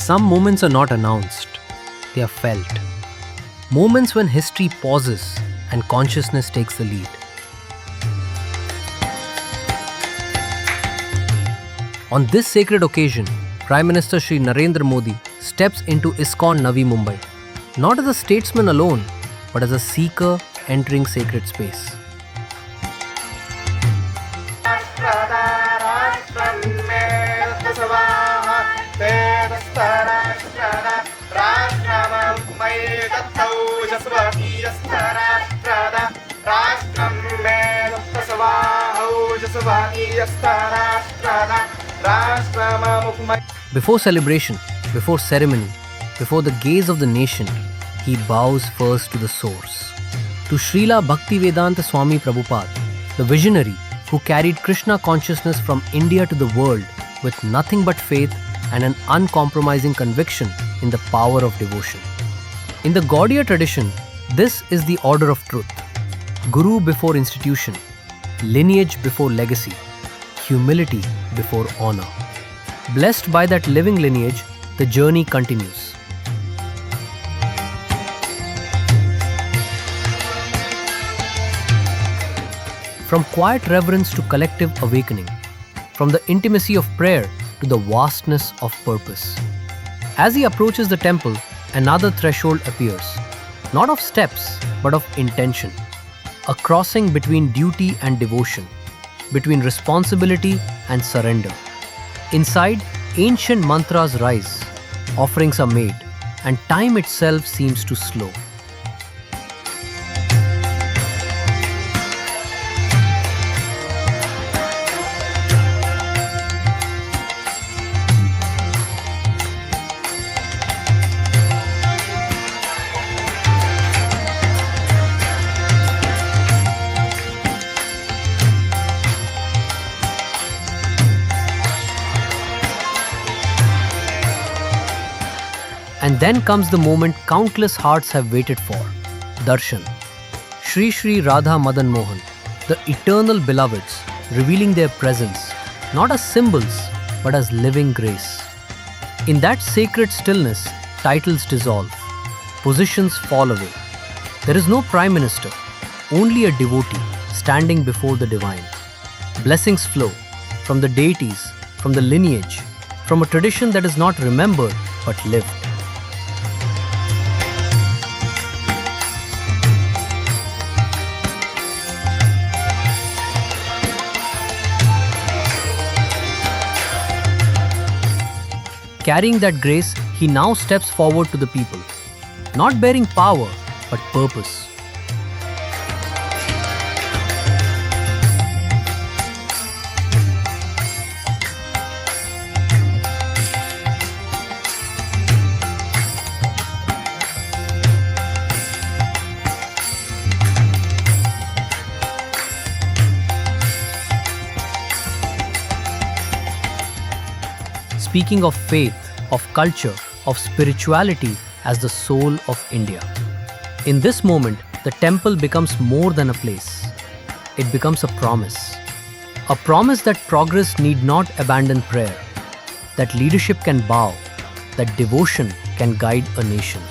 some moments are not announced, they are felt. Moments when history pauses and consciousness takes the lead. On this sacred occasion, Prime Minister Shri Narendra Modi steps into ISKCON Navi Mumbai, not as a statesman alone, but as a seeker entering sacred space. Before celebration, before ceremony, before the gaze of the nation, he bows first to the source. To Srila Bhaktivedanta Swami Prabhupada, the visionary who carried Krishna consciousness from India to the world with nothing but faith and an uncompromising conviction in the power of devotion. In the Gaudiya tradition, this is the order of truth. Guru before institution, lineage before legacy, humility before honor. Blessed by that living lineage, the journey continues. From quiet reverence to collective awakening, from the intimacy of prayer to the vastness of purpose. As he approaches the temple, another threshold appears, not of steps, but of intention, a crossing between duty and devotion, between responsibility and surrender. Inside, ancient mantras rise, offerings are made, and time itself seems to slow. And then comes the moment countless hearts have waited for, Darshan. Shri Shri Radha Madan Mohan, the eternal beloveds, revealing their presence, not as symbols, but as living grace. In that sacred stillness, titles dissolve, positions fall away. There is no Prime Minister, only a devotee standing before the divine. Blessings flow from the deities, from the lineage, from a tradition that is not remembered but lived. Carrying that grace, he now steps forward to the people, not bearing power, but purpose. Speaking of faith, of culture, of spirituality as the soul of India. In this moment, the temple becomes more than a place. It becomes a promise. A promise that progress need not abandon prayer, that leadership can bow, that devotion can guide a nation.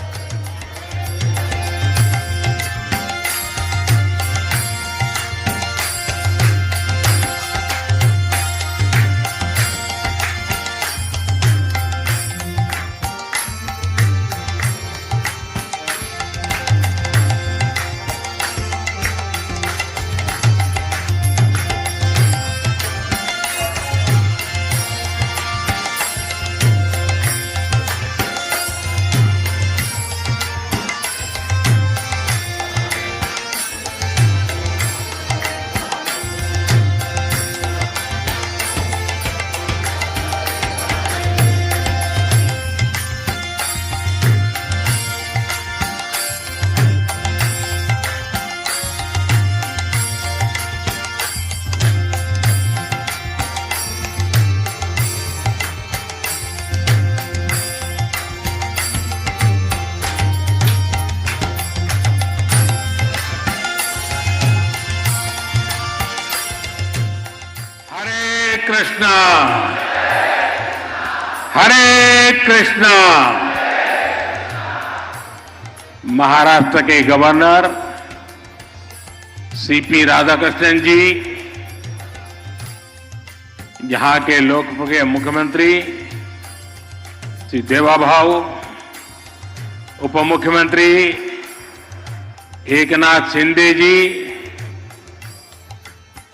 Krishna, हरे कृष्णा। महाराष्ट्र के governor CP Radhakrishnan जी, यहां के लोकप्रिय मुख्यमंत्री श्री देवाभाऊ, उप मुख्यमंत्री एकनाथ शिंदे जी,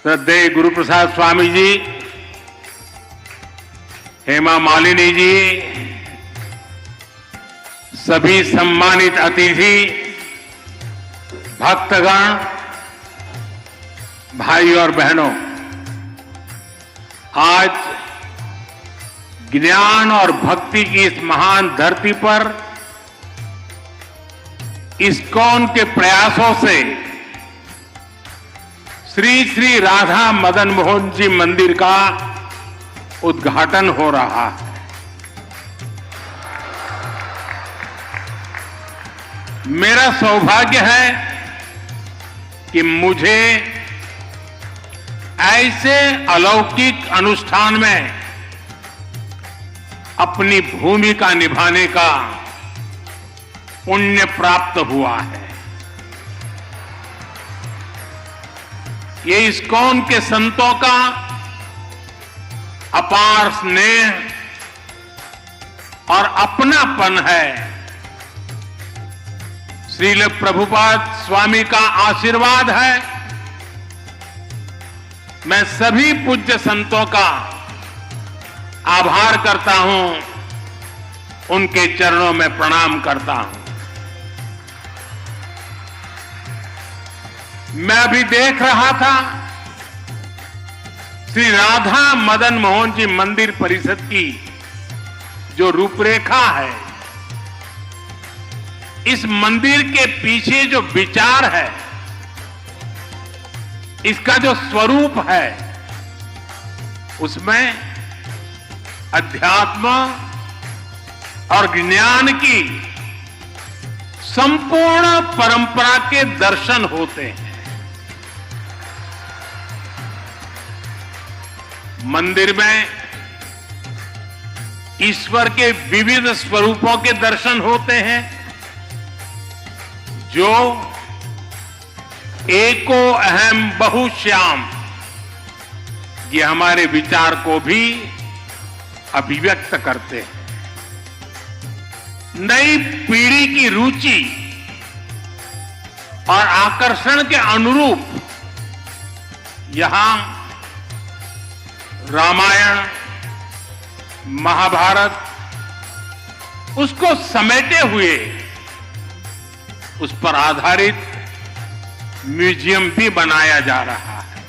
श्रद्धेय गुरुप्रसाद स्वामी जी, हेमा मालिनी जी, सभी सम्मानित अतिथि, भक्तगण, भाई और बहनों, आज ज्ञान और भक्ति की इस महान धरती पर इस्कॉन के प्रयासों से श्री श्री राधा मदन मोहन जी मंदिर का उद्घाटन हो रहा है। मेरा सौभाग्य है कि मुझे ऐसे अलौकिक अनुष्ठान में अपनी भूमिका निभाने का पुण्य प्राप्त हुआ है। ये इस्कॉन के संतों का अपार स्नेह और अपनापन है। श्रील प्रभुपाद स्वामी का आशीर्वाद है। मैं सभी पूज्य संतों का आभार करता हूं, उनके चरणों में प्रणाम करता हूं। मैं अभी देख रहा था श्री राधा मदन मोहन जी मंदिर परिषद की जो रूपरेखा है, इस मंदिर के पीछे जो विचार है, इसका जो स्वरूप है, उसमें अध्यात्म और ज्ञान की संपूर्ण परंपरा के दर्शन होते हैं। मंदिर में ईश्वर के विविध स्वरूपों के दर्शन होते हैं, जो एको अहम बहुश्याम, ये हमारे विचार को भी अभिव्यक्त करते हैं। नई पीढ़ी की रुचि और आकर्षण के अनुरूप यहां रामायण, महाभारत, उसको समेटे हुए उस पर आधारित म्यूजियम भी बनाया जा रहा है।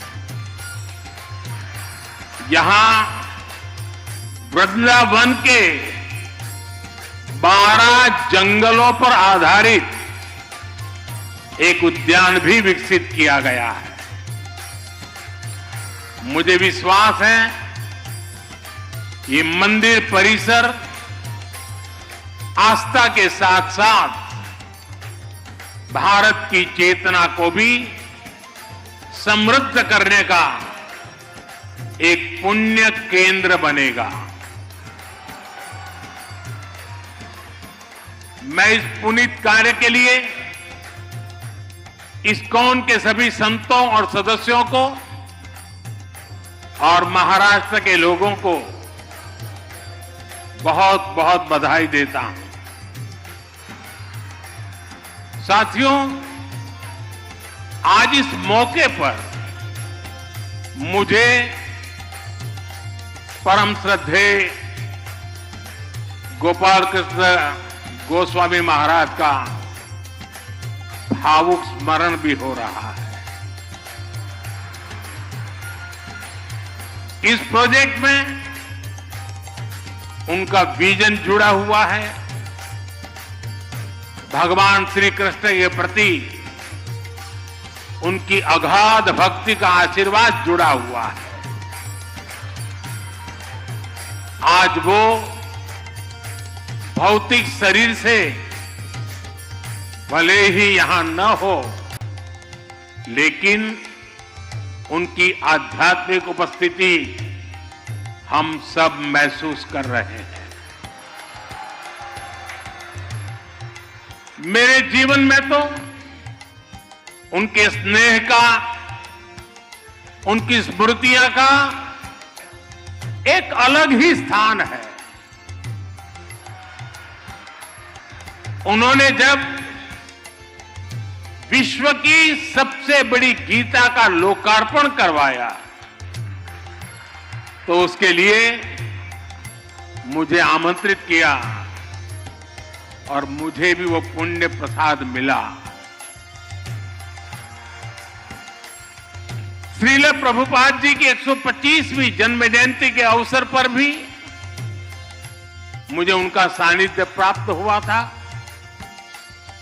यहां वृंदावन के 12 जंगलों पर आधारित एक उद्यान भी विकसित किया गया है। मुझे विश्वास है ये मंदिर परिसर आस्था के साथ साथ भारत की चेतना को भी समृद्ध करने का एक पुण्य केंद्र बनेगा। मैं इस पुनीत कार्य के लिए इस्कॉन के सभी संतों और सदस्यों को और महाराष्ट्र के लोगों को बहुत बहुत बधाई देता हूं। साथियों, आज इस मौके पर मुझे परम श्रद्धेय गोपाल कृष्ण गोस्वामी महाराज का भावुक स्मरण भी हो रहा है। इस प्रोजेक्ट में उनका विजन जुड़ा हुआ है। भगवान श्री कृष्ण के प्रति उनकी अगाध भक्ति का आशीर्वाद जुड़ा हुआ है। आज वो भौतिक शरीर से भले ही यहां न हो, लेकिन उनकी आध्यात्मिक उपस्थिति हम सब महसूस कर रहे हैं। मेरे जीवन में तो उनके स्नेह का, उनकी स्मृतियां का एक अलग ही स्थान है। उन्होंने जब विश्व की सबसे बड़ी गीता का लोकार्पण करवाया तो उसके लिए मुझे आमंत्रित किया और मुझे भी वो पुण्य प्रसाद मिला। श्रील प्रभुपाद जी की 125वीं जन्म जयंती के अवसर पर भी मुझे उनका सानिध्य प्राप्त हुआ था।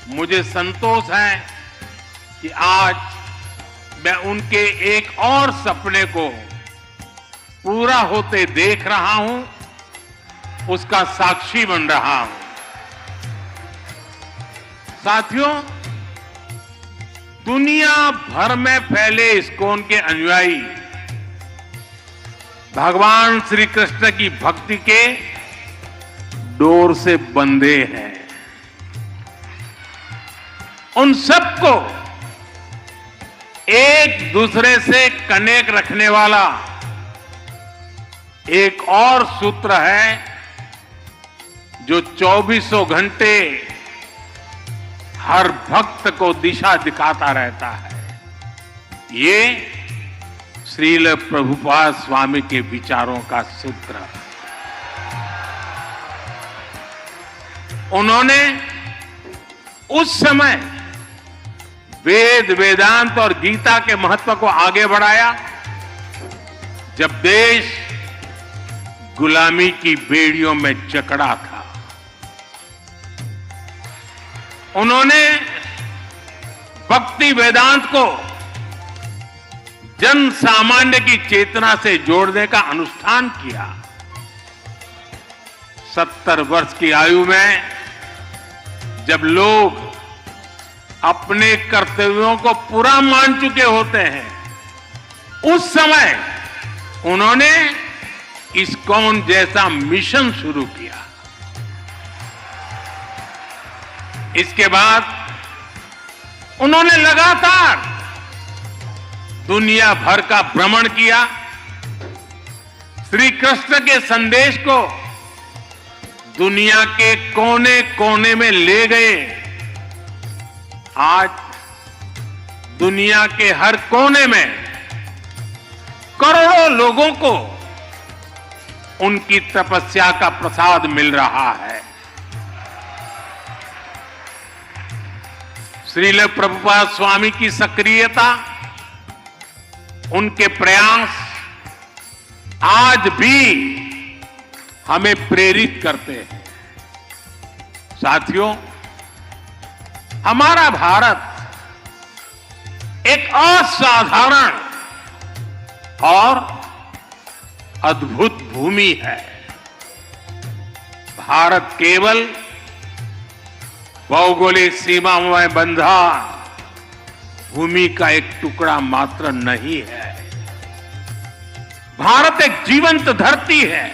मुझे संतोष है कि आज मैं उनके एक और सपने को पूरा होते देख रहा हूं, उसका साक्षी बन रहा हूं। साथियों, दुनिया भर में फैले इस्कॉन के अनुयायी भगवान श्री कृष्ण की भक्ति के डोर से बंधे हैं। उन सबको एक दूसरे से कनेक्ट रखने वाला एक और सूत्र है जो 24 घंटे हर भक्त को दिशा दिखाता रहता है। ये श्रील प्रभुपाद स्वामी के विचारों का सूत्र। उन्होंने उस समय वेद, वेदांत और गीता के महत्व को आगे बढ़ाया जब देश गुलामी की बेड़ियों में जकड़ा था। उन्होंने भक्ति वेदांत को जन सामान्य की चेतना से जोड़ने का अनुष्ठान किया। 70 वर्ष की आयु में जब लोग अपने कर्तव्यों को पूरा मान चुके होते हैं, उस समय उन्होंने इस्कॉन जैसा मिशन शुरू किया। इसके बाद उन्होंने लगातार दुनिया भर का भ्रमण किया, श्री कृष्ण के संदेश को दुनिया के कोने कोने में ले गए। आज दुनिया के हर कोने में करोड़ों लोगों को उनकी तपस्या का प्रसाद मिल रहा है। श्रील प्रभुपाद स्वामी की सक्रियता, उनके प्रयास आज भी हमें प्रेरित करते हैं। साथियों, हमारा भारत एक असाधारण और अद्भुत भूमि है। भारत केवल भौगोलिक सीमाओं में बंधा भूमि का एक टुकड़ा मात्र नहीं है। भारत एक जीवंत धरती है,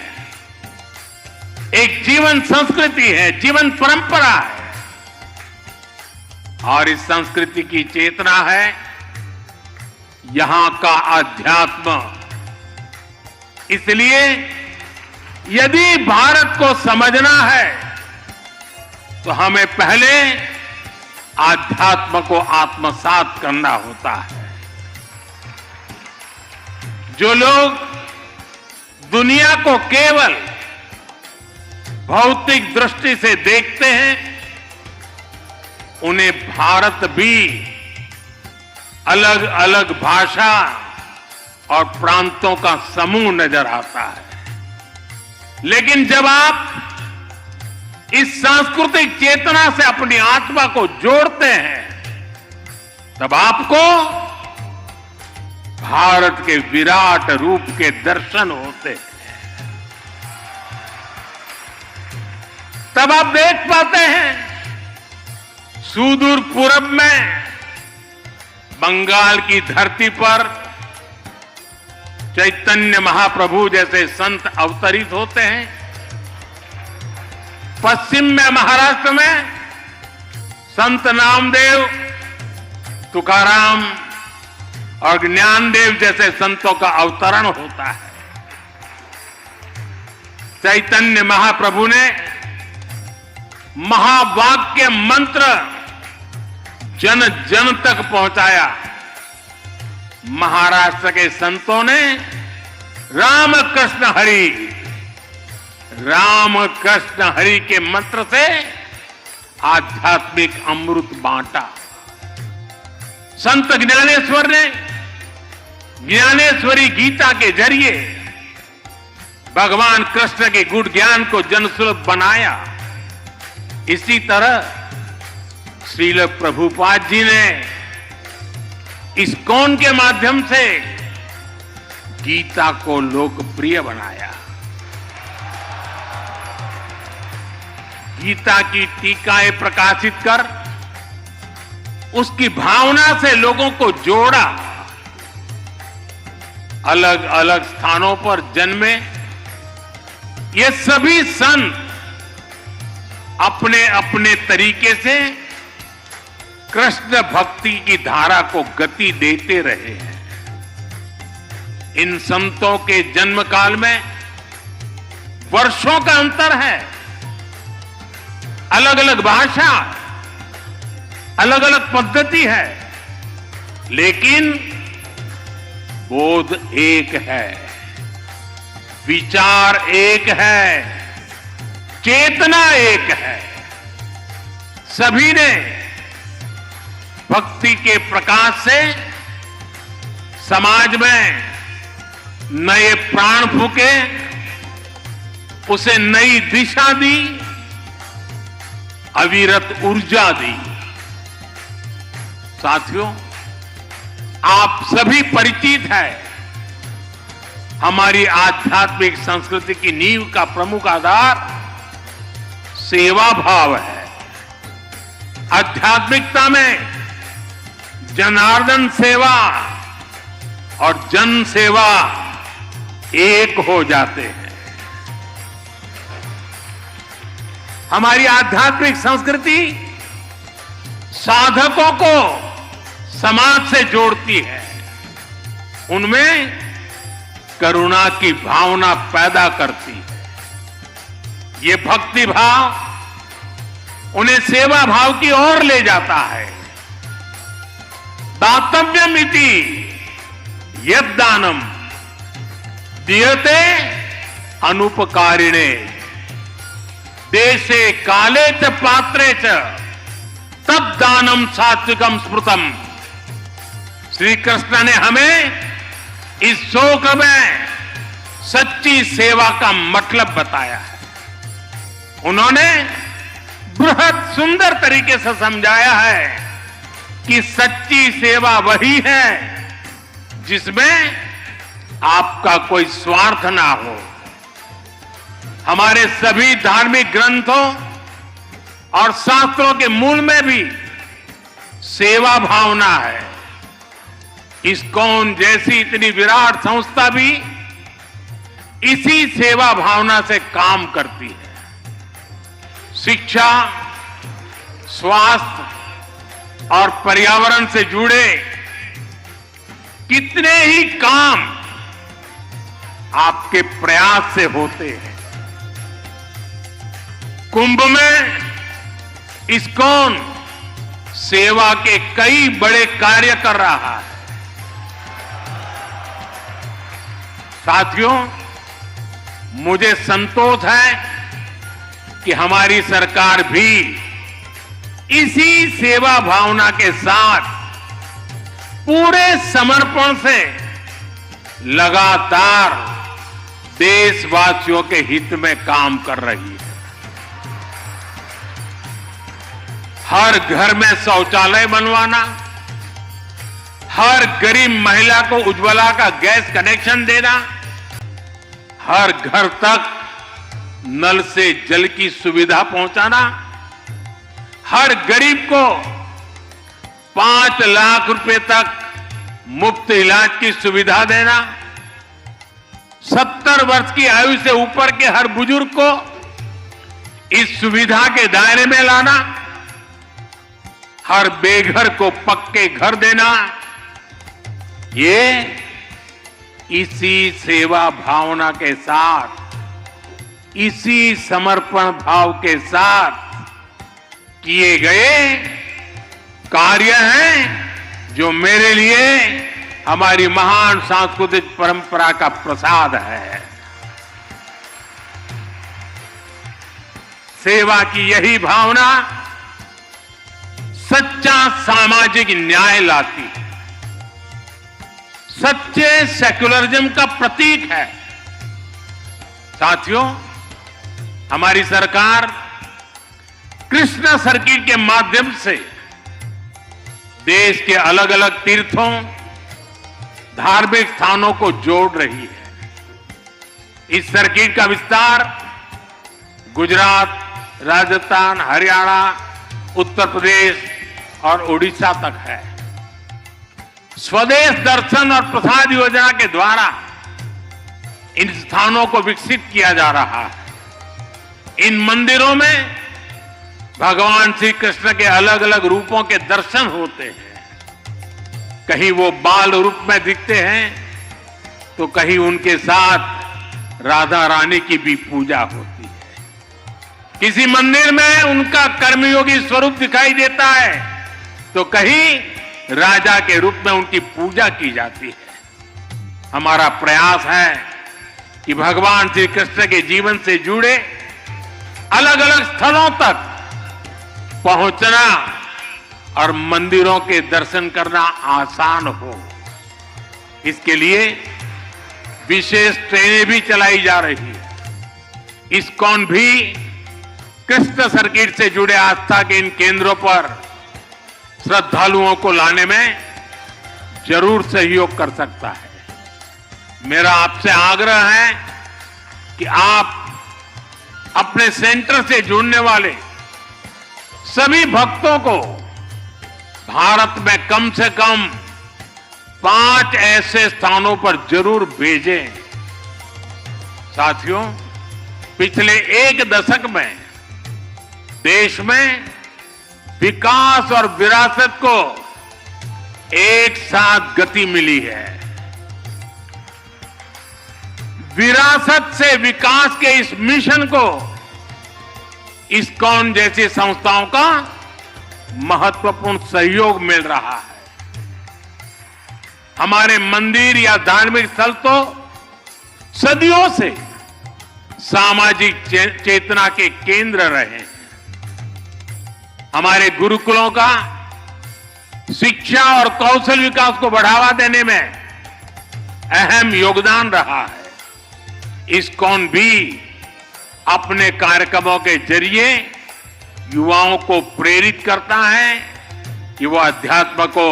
एक जीवन संस्कृति है, जीवन परंपरा है और इस संस्कृति की चेतना है यहां का अध्यात्म। इसलिए यदि भारत को समझना है तो हमें पहले आध्यात्म को आत्मसात करना होता है। जो लोग दुनिया को केवल भौतिक दृष्टि से देखते हैं, उन्हें भारत भी अलग अलग भाषा और प्रांतों का समूह नजर आता है। लेकिन जब आप इस सांस्कृतिक चेतना से अपनी आत्मा को जोड़ते हैं, तब आपको भारत के विराट रूप के दर्शन होते हैं। तब आप देख पाते हैं सुदूर पूरब में बंगाल की धरती पर चैतन्य महाप्रभु जैसे संत अवतरित होते हैं। पश्चिम में महाराष्ट्र में संत नामदेव, तुकाराम और ज्ञानदेव जैसे संतों का अवतरण होता है। चैतन्य महाप्रभु ने महावाक्य मंत्र जन जन तक पहुंचाया। महाराष्ट्र के संतों ने राम कृष्ण हरि के मंत्र से आध्यात्मिक अमृत बांटा। संत ज्ञानेश्वर ने ज्ञानेश्वरी गीता के जरिए भगवान कृष्ण के गुण ज्ञान को जनसुलभ बनाया। इसी तरह श्रील प्रभुपाद जी ने इस्कॉन के माध्यम से गीता को लोकप्रिय बनाया। गीता की टीकाएं प्रकाशित कर उसकी भावना से लोगों को जोड़ा। अलग अलग स्थानों पर जन्मे ये सभी संत अपने अपने तरीके से कृष्ण भक्ति की धारा को गति देते रहे हैं। इन संतों के जन्म काल में वर्षों का अंतर है। अलग अलग भाषा, अलग अलग पद्धति है, लेकिन बोध एक है, विचार एक है, चेतना एक है। सभी ने भक्ति के प्रकाश से समाज में नए प्राण फूके, उसे नई दिशा दी, अविरत ऊर्जा दी। साथियों, आप सभी परिचित हैं, हमारी आध्यात्मिक संस्कृति की नींव का प्रमुख आधार सेवा भाव है। आध्यात्मिकता में जनार्दन सेवा और जन सेवा एक हो जाते हैं। हमारी आध्यात्मिक संस्कृति साधकों को समाज से जोड़ती है, उनमें करुणा की भावना पैदा करती है। ये भक्ति भाव उन्हें सेवा भाव की ओर ले जाता है। दातव्यमिति यद्दानम दीयते अनुपकारिणे देशे काले च पात्रे च तद्दानम सात्विकम स्मृतम। श्री कृष्ण ने हमें इस शोक में सच्ची सेवा का मतलब बताया है। उन्होंने बृहद सुंदर तरीके से समझाया है कि सच्ची सेवा वही है जिसमें आपका कोई स्वार्थ ना हो। हमारे सभी धार्मिक ग्रंथों और शास्त्रों के मूल में भी सेवा भावना है। इस्कॉन जैसी इतनी विराट संस्था भी इसी सेवा भावना से काम करती है। शिक्षा, स्वास्थ्य और पर्यावरण से जुड़े कितने ही काम आपके प्रयास से होते हैं। कुंभ में इस्कॉन सेवा के कई बड़े कार्य कर रहा है। साथियों, मुझे संतोष है कि हमारी सरकार भी इसी सेवा भावना के साथ पूरे समर्पण से लगातार देशवासियों के हित में काम कर रही है। हर घर में शौचालय बनवाना, हर गरीब महिला को उज्ज्वला का गैस कनेक्शन देना, हर घर तक नल से जल की सुविधा पहुंचाना, हर गरीब को 5 लाख रुपए तक मुफ्त इलाज की सुविधा देना, 70 वर्ष की आयु से ऊपर के हर बुजुर्ग को इस सुविधा के दायरे में लाना, हर बेघर को पक्के घर देना, ये इसी सेवा भावना के साथ, इसी समर्पण भाव के साथ किए गए कार्य हैं जो मेरे लिए हमारी महान सांस्कृतिक परंपरा का प्रसाद है। सेवा की यही भावना सच्चा सामाजिक न्याय लाती है, सच्चे सेक्युलरिज्म का प्रतीक है। साथियों, हमारी सरकार कृष्णा सर्किट के माध्यम से देश के अलग अलग तीर्थों, धार्मिक स्थानों को जोड़ रही है। इस सर्किट का विस्तार गुजरात, राजस्थान, हरियाणा, उत्तर प्रदेश और उड़ीसा तक है। स्वदेश दर्शन और प्रसाद योजना के द्वारा इन स्थानों को विकसित किया जा रहा है। इन मंदिरों में भगवान श्री कृष्ण के अलग अलग रूपों के दर्शन होते हैं। कहीं वो बाल रूप में दिखते हैं तो कहीं उनके साथ राधा रानी की भी पूजा होती है। किसी मंदिर में उनका कर्मयोगी स्वरूप दिखाई देता है तो कहीं राजा के रूप में उनकी पूजा की जाती है। हमारा प्रयास है कि भगवान श्री कृष्ण के जीवन से जुड़े अलग अलग स्थलों तक पहुंचना और मंदिरों के दर्शन करना आसान हो। इसके लिए विशेष ट्रेनें भी चलाई जा रही है। इस्कॉन भी कृष्ण सर्किट से जुड़े आस्था के इन केंद्रों पर श्रद्धालुओं को लाने में जरूर सहयोग कर सकता है। मेरा आपसे आग्रह है कि आप अपने सेंटर से जुड़ने वाले सभी भक्तों को भारत में कम से कम 5 ऐसे स्थानों पर जरूर भेजें। साथियों, पिछले 1 दशक में देश में विकास और विरासत को एक साथ गति मिली है। विरासत से विकास के इस मिशन को इस्कॉन जैसी संस्थाओं का महत्वपूर्ण सहयोग मिल रहा है। हमारे मंदिर या धार्मिक स्थल तो सदियों से सामाजिक चेतना के केंद्र रहे हैं। हमारे गुरुकुलों का शिक्षा और कौशल विकास को बढ़ावा देने में अहम योगदान रहा है। इस्कॉन भी अपने कार्यक्रमों के जरिए युवाओं को प्रेरित करता है कि वो अध्यात्म को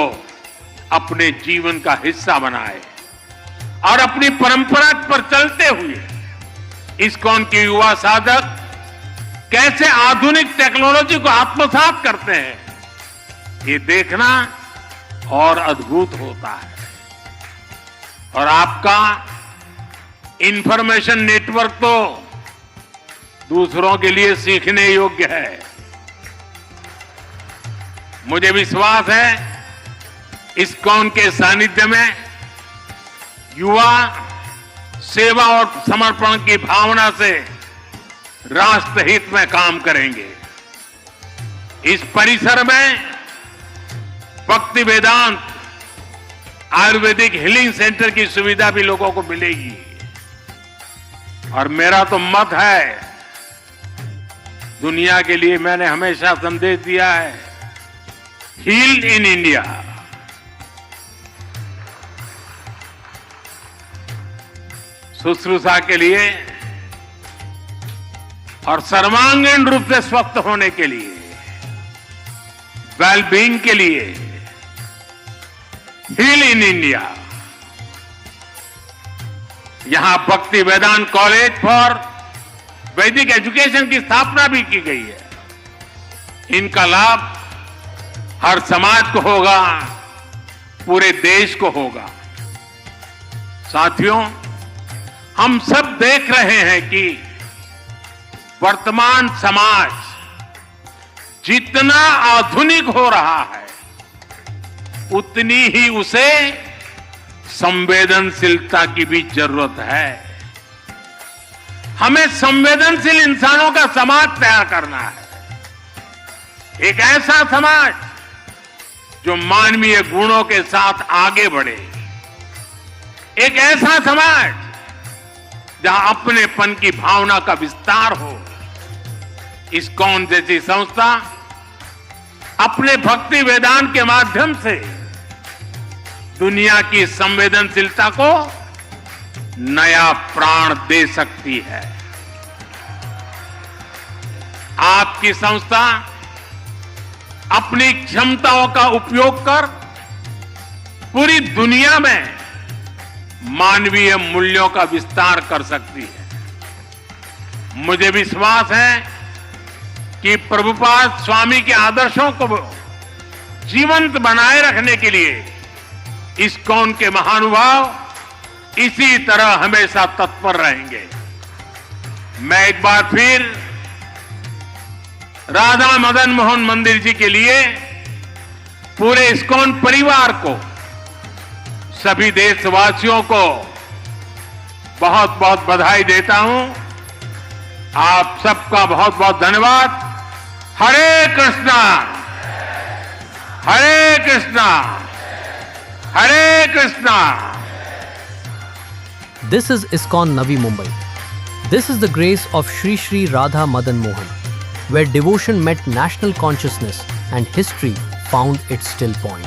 अपने जीवन का हिस्सा बनाए और अपनी परंपरा पर चलते हुए इस्कॉन के युवा साधक कैसे आधुनिक टेक्नोलॉजी को आत्मसात करते हैं, ये देखना और अद्भुत होता है। और आपका इंफॉर्मेशन नेटवर्क तो दूसरों के लिए सीखने योग्य है। मुझे विश्वास है इस्कॉन के सानिध्य में युवा सेवा और समर्पण की भावना से राष्ट्र हित में काम करेंगे। इस परिसर में भक्ति वेदांत आयुर्वेदिक हीलिंग सेंटर की सुविधा भी लोगों को मिलेगी। और मेरा तो मत है, दुनिया के लिए मैंने हमेशा संदेश दिया है, हील इन इंडिया। शुश्रूषा के लिए और सर्वांगीण रूप से स्वस्थ होने के लिए, वेलबींग के लिए हील इन इंडिया। यहां भक्ति वेदांत कॉलेज फॉर वैदिक एजुकेशन की स्थापना भी की गई है। इनका लाभ हर समाज को होगा, पूरे देश को होगा। साथियों, हम सब देख रहे हैं कि वर्तमान समाज जितना आधुनिक हो रहा है उतनी ही उसे संवेदनशीलता की भी जरूरत है। हमें संवेदनशील इंसानों का समाज तैयार करना है, एक ऐसा समाज जो मानवीय गुणों के साथ आगे बढ़े, एक ऐसा समाज जहां अपनेपन की भावना का विस्तार हो। इस्कॉन जैसी संस्था अपने भक्ति वेदांत के माध्यम से दुनिया की संवेदनशीलता को नया प्राण दे सकती है। आपकी संस्था अपनी क्षमताओं का उपयोग कर पूरी दुनिया में मानवीय मूल्यों का विस्तार कर सकती है। मुझे विश्वास है कि प्रभुपाद स्वामी के आदर्शों को जीवंत बनाए रखने के लिए इस्कॉन के महानुभाव इसी तरह हमेशा तत्पर रहेंगे। मैं एक बार फिर राधा मदन मोहन मंदिर जी के लिए पूरे इस्कॉन परिवार को, सभी देशवासियों को बहुत बहुत बधाई देता हूं। आप सबका बहुत बहुत धन्यवाद। हरे कृष्णा, हरे कृष्णा, हरे Krishna. This is ISKCON Navi Mumbai. This is the grace of Shri Shri Radha Madan Mohan, where devotion met national consciousness and history found its still point.